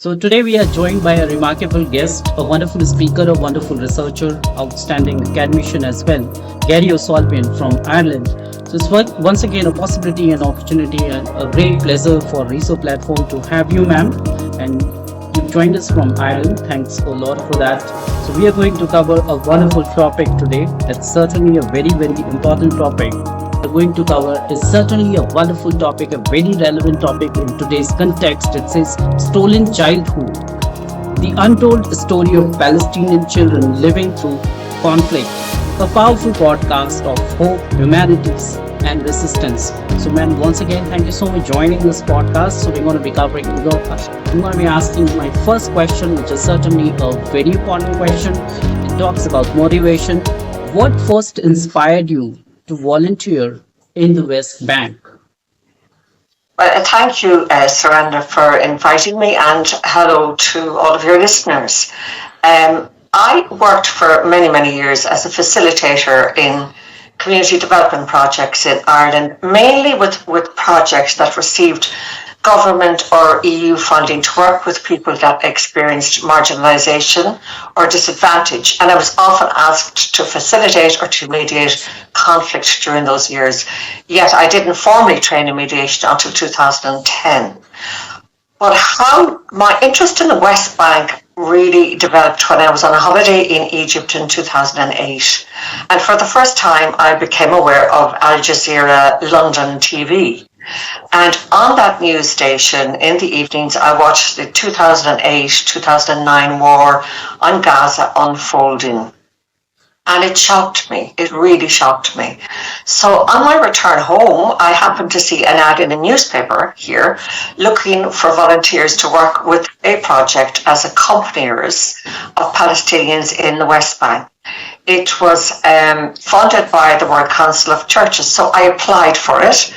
So today we are joined by a remarkable guest, a wonderful speaker, a wonderful researcher, outstanding academician as well, Gerry O'Sullivan from Ireland. So it's once again a possibility and opportunity and a great pleasure for RESO platform to have you, ma'am. And you joined us from Ireland. Thanks a lot for that. So we are going to cover a wonderful topic today. It's certainly a very, very important topic. We're going to cover is certainly a wonderful topic, a very relevant topic in today's context. It says stolen childhood, the untold story of Palestinian children living through conflict, a powerful podcast of hope, humanities, and resistance. So, man, once again, thank you so much for joining this podcast. So, we're going to be covering, I'm going to be asking my first question, which is certainly a very important question. It talks about motivation. What first inspired you to volunteer in the West Bank? Well, thank you, Surrender, for inviting me, and hello to all of your listeners. I worked for many, many years as a facilitator in community development projects in Ireland, mainly with projects that received government or EU funding to work with people that experienced marginalisation or disadvantage. And I was often asked to facilitate or to mediate conflict during those years. Yet I didn't formally train in mediation until 2010. But how my interest in the West Bank really developed when I was on a holiday in Egypt in 2008. And for the first time, I became aware of Al Jazeera London TV. And on that news station in the evenings, I watched the 2008-2009 war on Gaza unfolding. And it shocked me. It really shocked me. So on my return home, I happened to see an ad in a newspaper here looking for volunteers to work with a project as accompaniers of Palestinians in the West Bank. It was funded by the World Council of Churches, so I applied for it,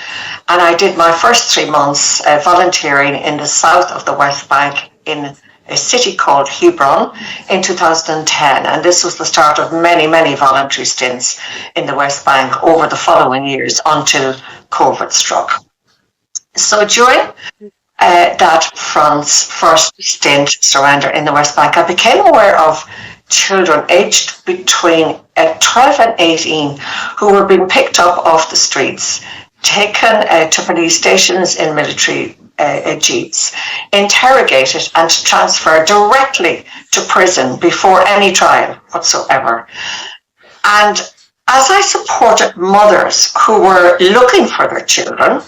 and I did my first 3 months volunteering in the south of the West Bank in a city called Hebron in 2010, and this was the start of many, many voluntary stints in the West Bank over the following years until COVID struck. So during that first stint, Surrender, in the West Bank, I became aware of children aged between 12 and 18 who were being picked up off the streets, taken to police stations in military jeeps, interrogated and transferred directly to prison before any trial whatsoever. And as I supported mothers who were looking for their children,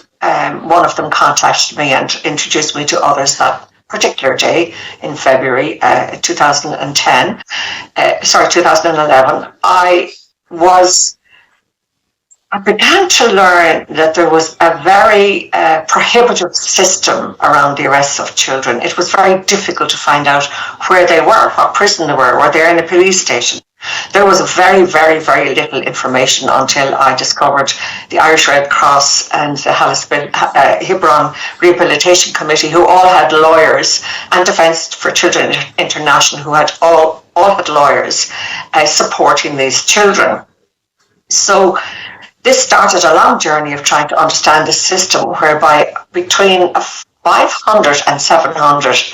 one of them contacted me and introduced me to others that particular day in February 2011, I began to learn that there was a very prohibitive system around the arrests of children. It was very difficult to find out where they were, what prison they were they in a police station. There was very, very, very little information until I discovered the Irish Red Cross and the Hebron Rehabilitation Committee, who all had lawyers, and Defence for Children International, who had all had lawyers supporting these children. So this started a long journey of trying to understand the system, whereby between 500 and 700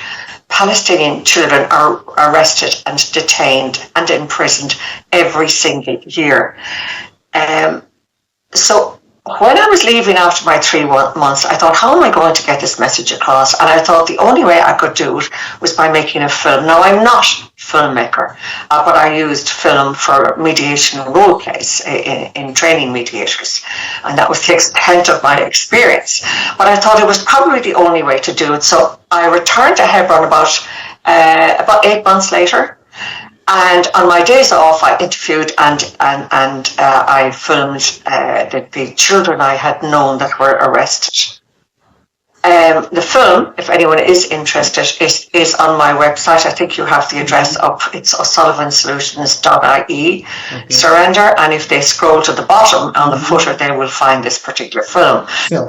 Palestinian children are arrested and detained and imprisoned every single year. So when I was leaving after my 3 months, I thought, how am I going to get this message across? And I thought the only way I could do it was by making a film. Now, I'm not a filmmaker, but I used film for mediation role plays in training mediators. And that was the extent of my experience. But I thought it was probably the only way to do it. So I returned to Hebron about 8 months later. And on my days off, I interviewed and I filmed the children I had known that were arrested. The film, if anyone is interested, is on my website. I think you have the address up. It's o'sullivansolutions.ie, Surrender. And if they scroll to the bottom on the footer, they will find this particular film. Yeah.